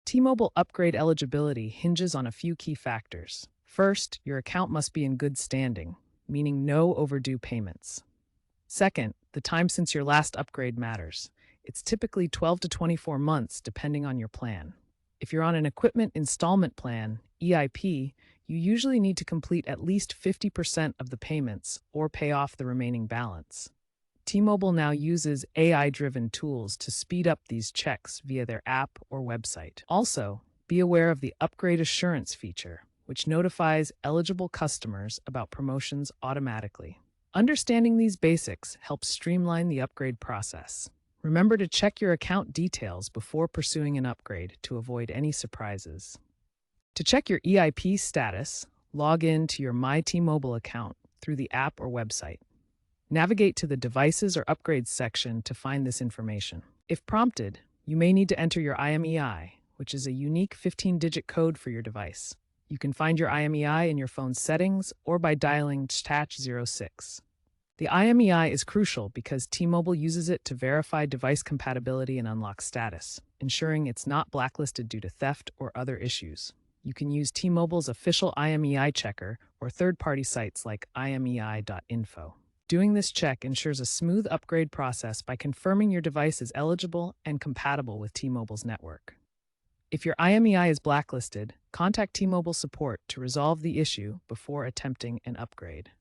T-Mobile upgrade eligibility hinges on a few key factors. First, your account must be in good standing, meaning no overdue payments. Second, the time since your last upgrade matters. It's typically 12 to 24 months depending on your plan. If you're on an equipment installment plan, EIP, you usually need to complete at least 50% of the payments or pay off the remaining balance. T-Mobile now uses AI-driven tools to speed up these checks via their app or website. Also, be aware of the upgrade assurance feature, which notifies eligible customers about promotions automatically. Understanding these basics helps streamline the upgrade process. Remember to check your account details before pursuing an upgrade to avoid any surprises. To check your EIP status, log in to your My T-Mobile account through the app or website. Navigate to the Devices or Upgrades section to find this information. If prompted, you may need to enter your IMEI, which is a unique 15-digit code for your device. You can find your IMEI in your phone's settings or by dialing #06. The IMEI is crucial because T-Mobile uses it to verify device compatibility and unlock status, ensuring it's not blacklisted due to theft or other issues. You can use T-Mobile's official IMEI checker or third-party sites like imei.info. Doing this check ensures a smooth upgrade process by confirming your device is eligible and compatible with T-Mobile's network. If your IMEI is blacklisted, contact T-Mobile support to resolve the issue before attempting an upgrade.